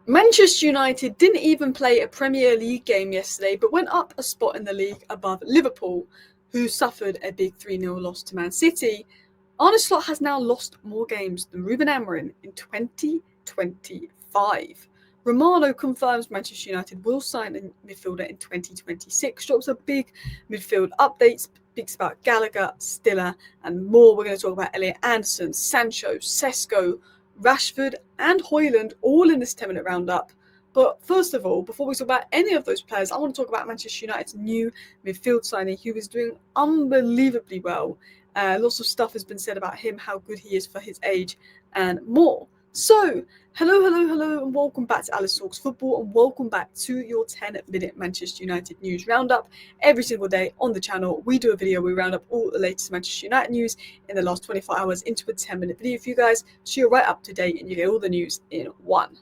Manchester United didn't even play a Premier League game yesterday, but went up a spot in the league above Liverpool, who suffered a big 3-0 loss to Man City. Arne Slot has now lost more games than Ruben Amorim in 2025. Romano confirms Manchester United will sign a midfielder in 2026, drops a big midfield update, speaks about Gallagher, Stiller, and more. We're going to talk about Elliot Anderson, Sancho, Sesko, Rashford, and Højlund, all in this 10-minute roundup. But first of all, before we talk about any of those players, I want to talk about Manchester United's new midfield signing, who is doing unbelievably well. Lots of stuff has been said about him, how good he is for his age, and more. So, hello, and welcome back to Alice Talks Football, and welcome back to your 10-minute Manchester United news roundup. Every single day on the channel, we do a video, we round up all the latest Manchester United news in the last 24 hours into a 10-minute video for you guys, so you're right up to date and you get all the news in one.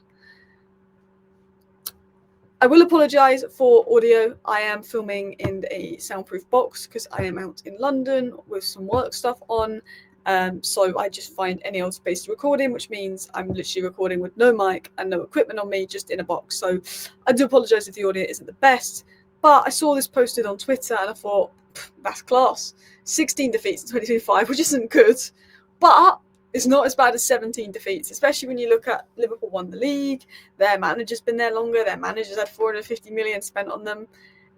I will apologise for audio. I am filming in a soundproof box because I am out in London with some work stuff on. So I just find any old space to record in, which means I'm literally recording with no mic and no equipment on me, just in a box. So I do apologise if the audio isn't the best, but I saw this posted on Twitter and I thought, that's class. 16 defeats in 2025, which isn't good, but it's not as bad as 17 defeats, especially when you look at Liverpool won the league, their manager's been there longer, their manager's had 450 million spent on them.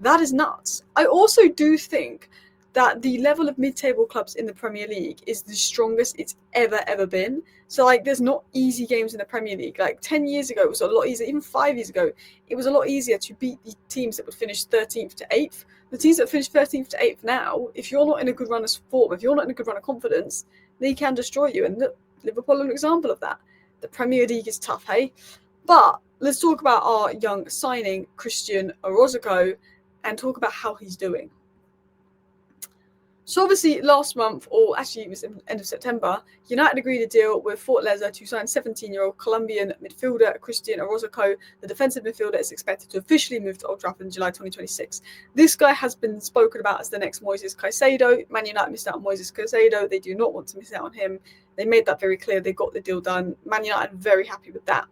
That is nuts. I also do think that the level of mid-table clubs in the Premier League is the strongest it's ever been. So, there's not easy games in the Premier League. 10 years ago, it was a lot easier. Even 5 years ago, it was a lot easier to beat the teams that would finish 13th to 8th. The teams that finish 13th to 8th now, if you're not in a good run of form, if you're not in a good run of confidence, they can destroy you. And look, Liverpool are an example of that. The Premier League is tough, hey? But let's talk about our young signing, Christian Orozco, and talk about how he's doing. So obviously last month, or actually it was in the end of September, United agreed a deal with Fortaleza to sign 17-year-old Colombian midfielder Christian Orozco. The defensive midfielder is expected to officially move to Old Trafford in July 2026. This guy has been spoken about as the next Moises Caicedo. Man United missed out on Moises Caicedo. They do not want to miss out on him. They made that very clear. They got the deal done. Man United are very happy with that.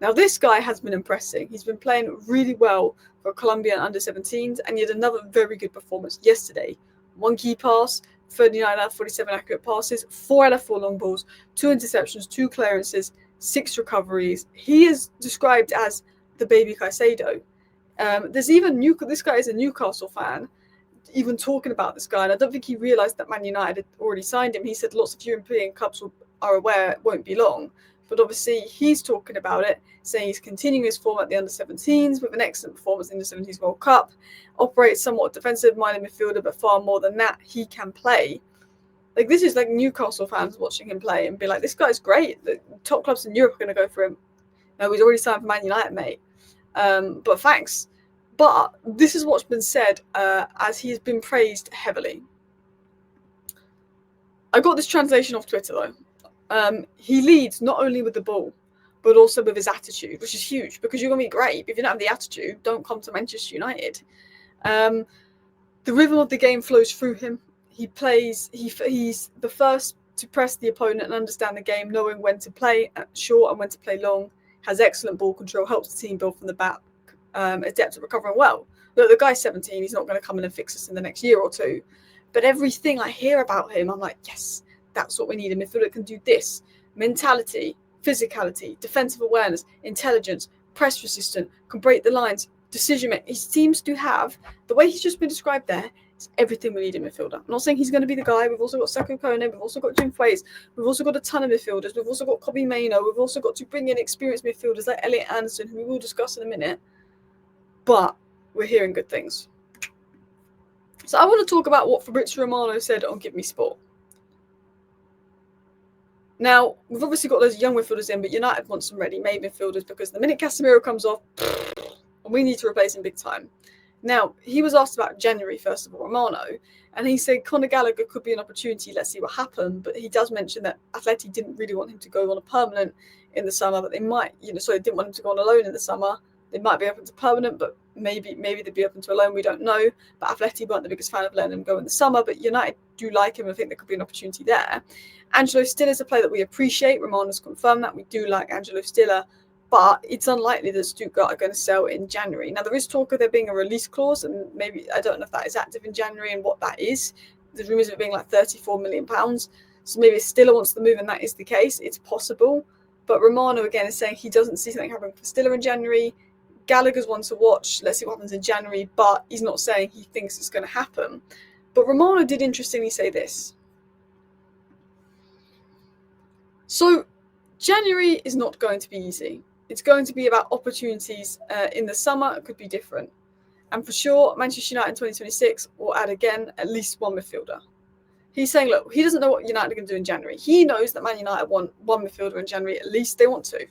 Now, this guy has been impressing. He's been playing really well for Colombian under-17s, and he had another very good performance yesterday. 1 key pass, 39 out of 47 accurate passes, 4 out of 4 long balls, 2 interceptions, 2 clearances, 6 recoveries. He is described as the baby Caicedo. There's even this guy is a Newcastle fan, even talking about this guy, and I don't think he realised that Man United had already signed him. He said lots of European clubs are aware it won't be long. But obviously, he's talking about it, saying he's continuing his form at the under-17s with an excellent performance in the 17s World Cup, operates somewhat defensive-minded midfielder, but far more than that, he can play. This is like Newcastle fans watching him play and be like, this guy's great. The top clubs in Europe are going to go for him. No, he's already signed for Man United, mate. But thanks. But this is what's been said as he has been praised heavily. I got this translation off Twitter, though. He leads not only with the ball, but also with his attitude, which is huge, because you're going to be great. If you don't have the attitude, don't come to Manchester United. The rhythm of the game flows through him. He plays, he's the first to press the opponent and understand the game, knowing when to play short and when to play long, has excellent ball control, helps the team build from the back, adept at recovering well. Look, the guy's 17, he's not going to come in and fix us in the next year or two. But everything I hear about him, I'm like, yes, that's what we need. A midfielder that can do this. Mentality, physicality, defensive awareness, intelligence, press resistant, can break the lines, decision making. He seems to have, the way he's just been described there, is everything we need in midfielder. I'm not saying he's going to be the guy. We've also got Seko Kone, we've also got Jim Fways, we've also got a ton of midfielders, we've also got Kobbie Mainoo, we've also got to bring in experienced midfielders like Elliot Anderson, who we will discuss in a minute. But we're hearing good things. So I want to talk about what Fabrizio Romano said on Give Me Sport. Now, we've obviously got those young midfielders in, but United want some ready-made midfielders because the minute Casemiro comes off, we need to replace him big time. Now, he was asked about January, first of all, Romano, and he said Conor Gallagher could be an opportunity, let's see what happened, but he does mention that Atleti didn't really want him to go on a permanent in the summer, but they might, so they didn't want him to go on a loan in the summer. They might be open to permanent, but maybe they'd be open to a loan, we don't know. But Atleti weren't the biggest fan of letting him go in the summer, but United do like him and think there could be an opportunity there. Angelo Stiller is a player that we appreciate. Romano's confirmed that. We do like Angelo Stiller. but it's unlikely that Stuttgart are going to sell in January. Now, there is talk of there being a release clause, and maybe, I don't know if that is active in January and what that is. There's rumours of it being like £34 million. So maybe Stiller wants the move, and that is the case. It's possible. But Romano, again, is saying he doesn't see something happening for Stiller in January. Gallagher's one to watch. Let's see what happens in January. But he's not saying he thinks it's going to happen. But Romano did interestingly say this. So January is not going to be easy. It's going to be about opportunities in the summer. It could be different. And for sure, Manchester United in 2026 will add again at least one midfielder. He's saying, look, he doesn't know what United are going to do in January. He knows that Man United want one midfielder in January. At least they want to.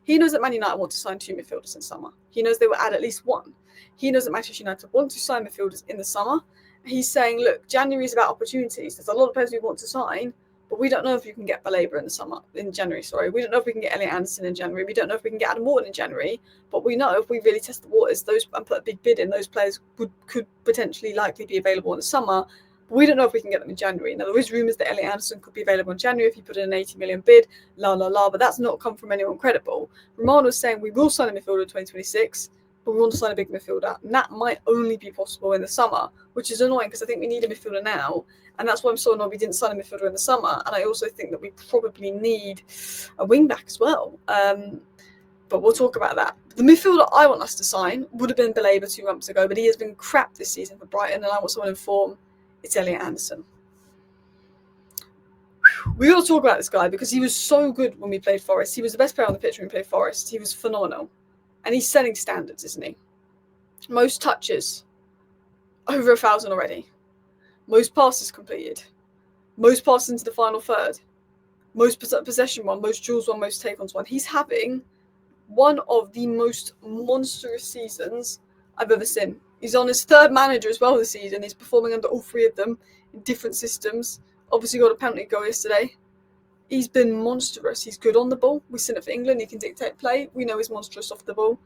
He knows that Man United want to sign 2 midfielders in summer. He knows they will add at least one. He knows that Manchester United want to sign midfielders in the summer. He's saying, look, January is about opportunities. There's a lot of players we want to sign, but we don't know if you can get Baleba in January. We don't know if we can get Elliot Anderson in January. We don't know if we can get Adam Morton in January. But we know if we really test the waters, and put a big bid in, those players could potentially likely be available in the summer. But we don't know if we can get them in January. Now, there is rumours that Elliot Anderson could be available in January if you put in an 80 million bid, but that's not come from anyone credible. Romano was saying we will sign a midfielder in 2026, but we want to sign a big midfielder. And that might only be possible in the summer, which is annoying because I think we need a midfielder now. And that's why I'm so annoyed we didn't sign a midfielder in the summer. And I also think that we probably need a wing back as well. But we'll talk about that. The midfielder I want us to sign would have been Baleba 2 months ago, but he has been crap this season for Brighton, and I want someone in form. It's Elliot Anderson. We got to talk about this guy because he was so good when we played Forest. He was the best player on the pitch when we played Forest. He was phenomenal. And he's setting standards, isn't he? Most touches, over 1,000 already. Most passes completed. Most passes into the final third. Most possession won, most duels won, most take-ons won. He's having one of the most monstrous seasons I've ever seen. He's on his 3rd manager as well this season. He's performing under all 3 of them in different systems. Obviously got a penalty goal yesterday. He's been monstrous. He's good on the ball. We've seen it for England. He can dictate play. We know he's monstrous off the ball.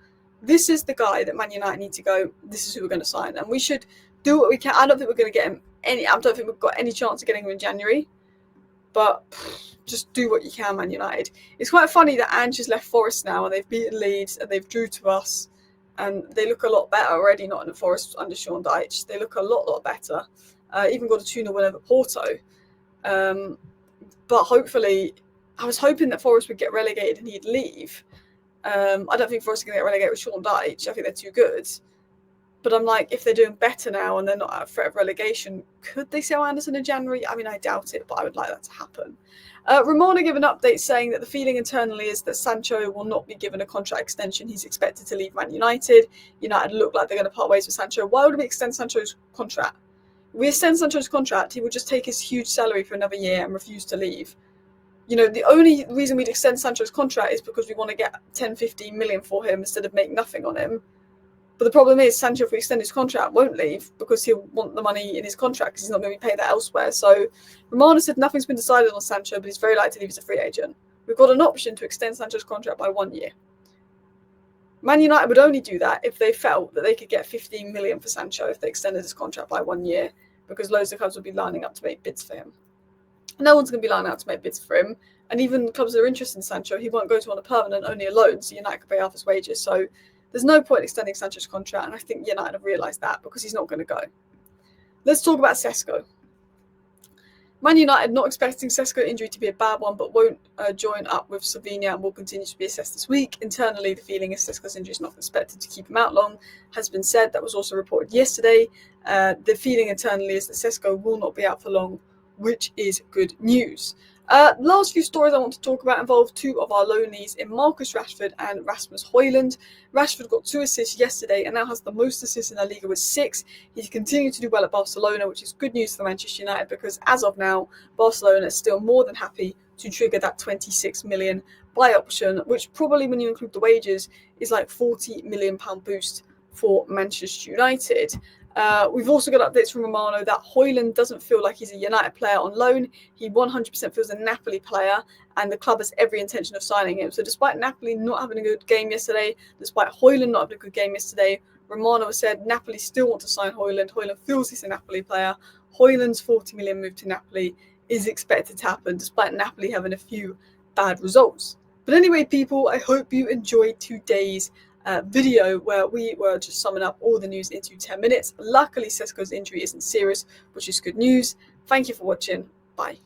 This is the guy that Man United need to go, this is who we're going to sign. And we should do what we can. I don't think we're going to get him I don't think we've got any chance of getting him in January. But just do what you can, Man United. It's quite funny that Ange has left Forest now and they've beaten Leeds and they've drew to us. And they look a lot better already, not in the Forest under Sean Dyche. They look a lot better. Even got a 2-0 win over Porto. But hopefully, I was hoping that Forest would get relegated and he'd leave. I don't think Forest can get relegated with Sean Dyche. I think they're too good. But I'm like, if they're doing better now and they're not at threat of relegation, could they sell Anderson in January? I mean, I doubt it, but I would like that to happen. Romano gave an update saying that the feeling internally is that Sancho will not be given a contract extension. He's expected to leave Man United. United look like they're going to part ways with Sancho. Why would we extend Sancho's contract? If we extend Sancho's contract, he would just take his huge salary for another year and refuse to leave. The only reason we'd extend Sancho's contract is because we want to get 10-15 million for him instead of make nothing on him. But the problem is, Sancho, if we extend his contract, won't leave because he'll want the money in his contract because he's not going to be paid that elsewhere. So Romano said nothing's been decided on Sancho, but he's very likely to leave as a free agent. We've got an option to extend Sancho's contract by 1 year. Man United would only do that if they felt that they could get 15 million for Sancho if they extended his contract by 1 year, because loads of clubs would be lining up to make bids for him. No one's going to be lining up to make bids for him. And even clubs that are interested in Sancho, he won't go to on a permanent, only a loan, so United could pay half his wages. So there's no point extending Sancho's contract, and I think United have realised that because he's not going to go. Let's talk about Sesko. Man United not expecting Sesko injury to be a bad one, but won't join up with Slovenia and will continue to be assessed this week. Internally, the feeling is Sesko's injury is not expected to keep him out long, has been said. That was also reported yesterday. The feeling internally is that Sesko will not be out for long, which is good news. Last few stories I want to talk about involve 2 of our loanees in Marcus Rashford and Rasmus Højlund. Rashford got 2 assists yesterday and now has the most assists in La Liga with 6. He's continued to do well at Barcelona, which is good news for Manchester United because as of now, Barcelona is still more than happy to trigger that 26 million buy option, which probably, when you include the wages, is like £40 million boost for Manchester United. We've also got updates from Romano that Højlund doesn't feel like he's a United player on loan. He 100% feels a Napoli player, and the club has every intention of signing him. So despite Napoli not having a good game yesterday, despite Højlund not having a good game yesterday, Romano said Napoli still want to sign Højlund. Højlund feels he's a Napoli player. Højlund's 40 million move to Napoli is expected to happen, despite Napoli having a few bad results. But anyway, people, I hope you enjoyed today's video where we were just summing up all the news into 10 minutes. Luckily, Sesko's injury isn't serious, which is good news. Thank you for watching. Bye.